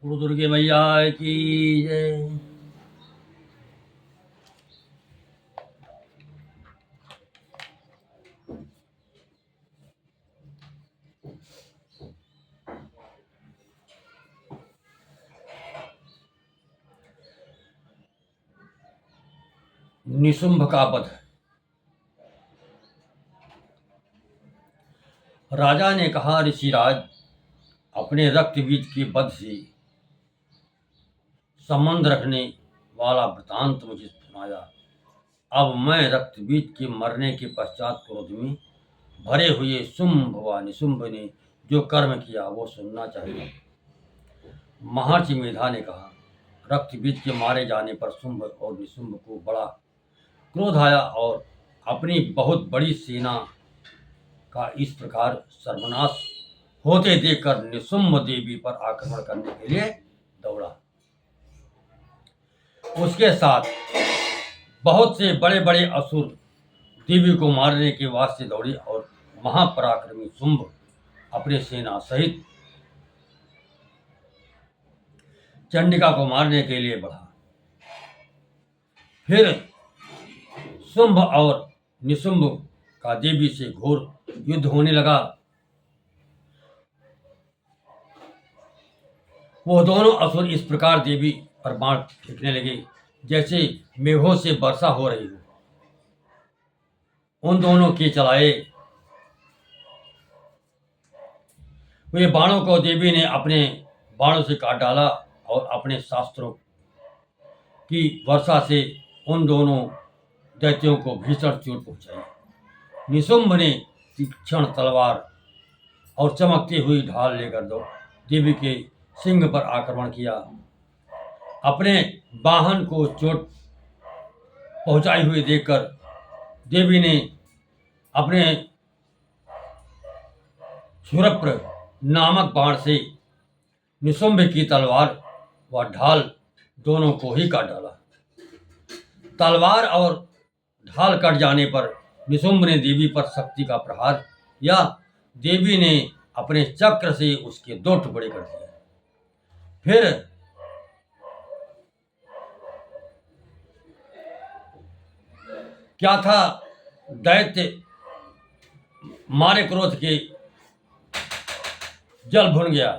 गुरु दुर्गे मैया की जय। निशुंभ का वध। राजा ने कहा, ऋषिराज, अपने रक्त बीज के वध से संबंध रखने वाला वृतांत मुझे सुनाया। अब मैं रक्त बीज के मरने के पश्चात क्रोध में भरे हुए शुंभ व निशुंभ ने जो कर्म किया वो सुनना चाहिए। महर्षि मेधा ने कहा, रक्त बीज के मारे जाने पर शुंभ और निशुंभ को बड़ा क्रोध आया और अपनी बहुत बड़ी सेना का इस प्रकार सर्वनाश होते देखकर निशुंभ देवी पर आक्रमण करने के लिए दौड़ा। उसके साथ बहुत से बड़े बड़े असुर देवी को मारने के वास्ते दौड़े और महापराक्रमी शुंभ अपने सेना सहित चंडिका को मारने के लिए बढ़ा। फिर शुंभ और निशुंभ का देवी से घोर युद्ध होने लगा। वो दोनों असुर इस प्रकार देवी पर बाण फेंकने लगे जैसे मेघों से वर्षा हो रही हो। उन दोनों के चलाए हुए बाणों को देवी ने अपने बाणों से काट डाला और अपने शास्त्रों की वर्षा से उन दोनों दैत्यों को भीषण चोट पहुंचाई। निशुंभ ने तीक्ष्ण तलवार और चमकती हुई ढाल लेकर देवी के सिंह पर आक्रमण किया। अपने वाहन को चोट पहुंचाई हुई देखकर देवी ने अपने क्षुरप्र नामक बाण से निशुंभ की तलवार व ढाल दोनों को ही काट डाला। तलवार और ढाल कट जाने पर निशुंभ ने देवी पर शक्ति का प्रहार किया। देवी ने अपने चक्र से उसके दो टुकड़े कर दिए। फिर क्या था, दैत्य मारे क्रोध के जल भुन गया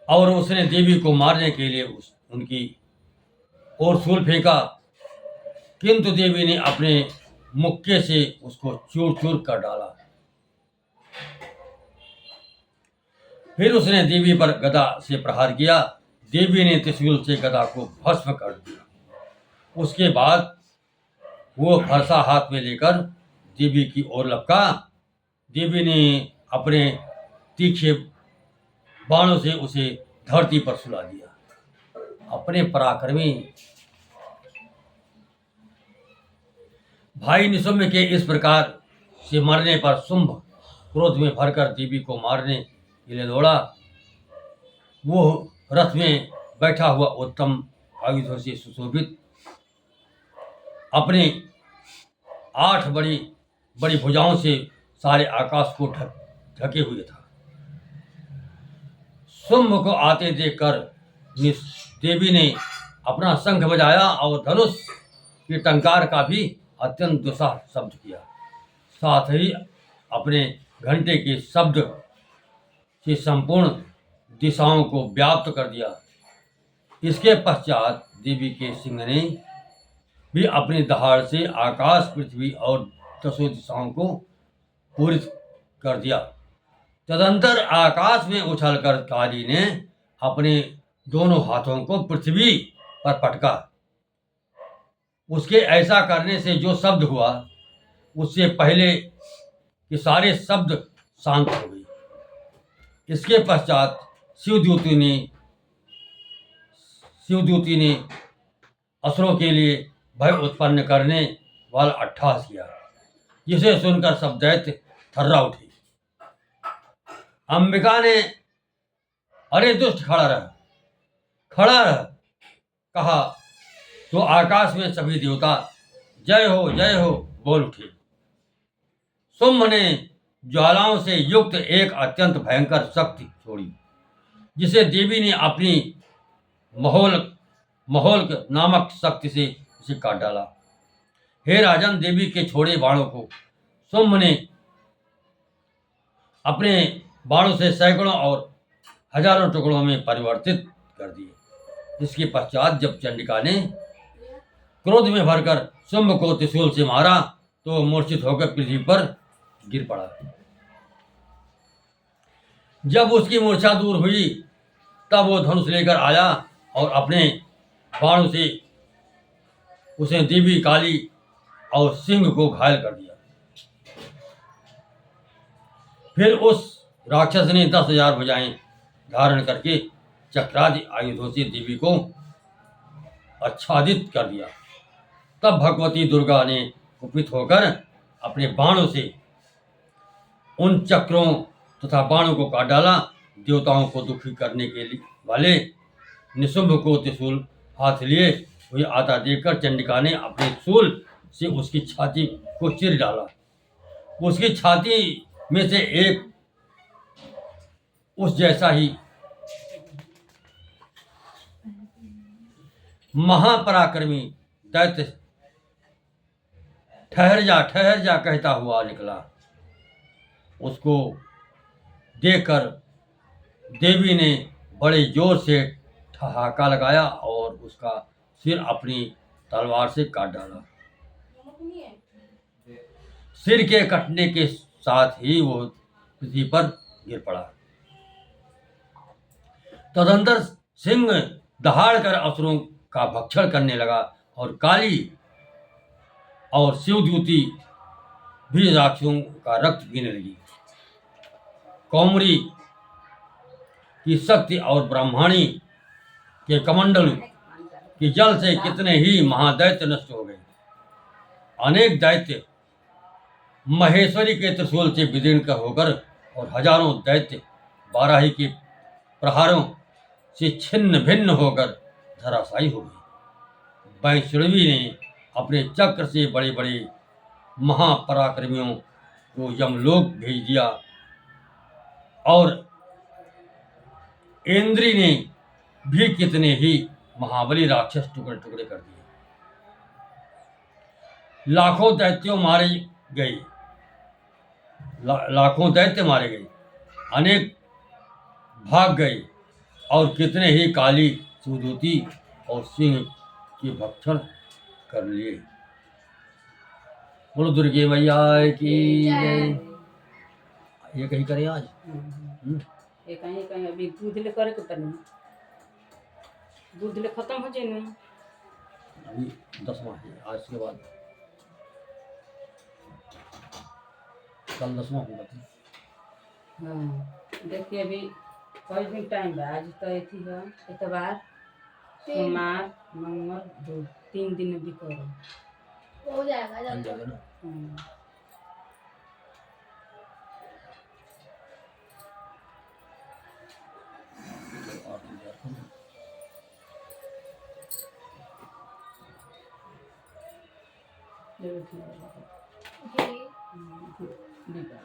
और उसने देवी को मारने के लिए उनकी ओर शूल फेंका, किंतु देवी ने अपने मुक्के से उसको चूर चूर कर डाला। फिर उसने देवी पर गदा से प्रहार किया। देवी ने त्रिशूल से गदा को भस्म कर दिया। उसके बाद वो फरसा हाथ में लेकर देवी की ओर लपका। देवी ने अपने तीखे बाणों से उसे धरती पर सुला दिया। अपने पराक्रमी भाई निशुंभ के इस प्रकार से मरने पर शुंभ क्रोध में भरकर देवी को मारने के लिए दौड़ा। वो रथ में बैठा हुआ उत्तम आयुधों से सुशोभित अपने 8 बड़ी बड़ी भुजाओं से सारे आकाश को ढके हुए था। शुंभ को आते देखकर देवी ने अपना शंख बजाया और धनुष की टंकार का भी अत्यंत दुस्साह शब्द किया। साथ ही अपने घंटे के शब्द से संपूर्ण दिशाओं को व्याप्त कर दिया। इसके पश्चात देवी के सिंह ने भी अपनी दहाड़ से आकाश, पृथ्वी और 10 दिशाओं को पूरित कर दिया। तदंतर आकाश में उछलकर काली ने अपने दोनों हाथों को पृथ्वी पर पटका। उसके ऐसा करने से जो शब्द हुआ उससे पहले के सारे शब्द शांत हो गए। इसके पश्चात शिवदूती ने असुरों के लिए भय उत्पन्न करने वाला अट्टहास किया, जिसे सुनकर सब दैत्य थर्रा उठे। अंबिका ने, अरे दुष्ट, खड़ा रह, कहा तो आकाश में सभी देवता जय हो बोल उठे। शुंभ ने ज्वालाओं से युक्त एक अत्यंत भयंकर शक्ति छोड़ी जिसे देवी ने अपनी महोल महोल्क नामक शक्ति से उसे काट डाला। हे राजन, देवी के छोड़े बाणों को शुंभ ने अपने बाणों से सैकड़ों और हजारों टुकड़ों में परिवर्तित कर दिए। इसके पश्चात जब चंडिका ने क्रोध में भरकर शुंभ को त्रिशूल से मारा तो वह मूर्छित होकर पृथ्वी पर गिर पड़ा। जब उसकी मूर्छा दूर हुई तब वो धनुष लेकर आया और अपने बाणों से उसने देवी काली और सिंह को घायल कर दिया। फिर उस राक्षस ने 10,000 भुजाएं धारण करके चक्रादि आयुधों से देवी को आच्छादित कर दिया। तब भगवती दुर्गा ने कुपित होकर अपने बाणों से उन चक्रों तथा बाणों को काट डाला। देवताओं को दुखी करने के लिए वाले निशुंभ को त्रिशूल हाथ लिए हुए आता देखकर चंडिका ने अपने शूल से उसकी छाती को चीर डाला। उसकी छाती में से एक उस जैसा ही महापराक्रमी दैत्य ठहर जा कहता हुआ निकला। उसको देखकर देवी ने बड़े जोर से ठहाका लगाया और उसका सिर अपनी तलवार से काट डाला। सिर के कटने के साथ ही वो पृथ्वी पर गिर पड़ा। तदंतर सिंह दहाड़कर असुरों का भक्षण करने लगा और काली और शिवद्युति भी राक्षसों का रक्त पीने लगी। कौमरी की शक्ति और ब्रह्माणी के कमंडल के जल से कितने ही महादैत्य नष्ट हो गए। अनेक दैत्य महेश्वरी के त्रिशूल से विदीर्ण होकर और हजारों दैत्य बाराही के प्रहारों से छिन्न भिन्न होकर धराशायी हो गए। वैष्णवी ने अपने चक्र से बड़े बड़े महापराक्रमियों को यमलोक भेज दिया और इंद्री ने भी कितने ही महाबली राक्षस टुकड़े टुकड़े कर दिए। लाखों दैत्यों मारे गए, लाखों दैत्य मारे गए, अनेक भाग गए और कितने ही काली सुदूती और सिंह के भक्षण कर लिए। बोलो दुर्गे मैया की जय। ये कहीं करे आज ये कहीं कहीं अभी दूध ले करे के तनी दूध ले खत्म हो जाए नहीं अभी 10वां है आज के बाद कल 10वां होगा। हाँ देखिए अभी कई दिन टाइम बा। आज तो एथी है इतवार सोमवार मंगल बुध 3 दिन अभी करो हो जाएगा जब जाएगा ना। जी डिब्बा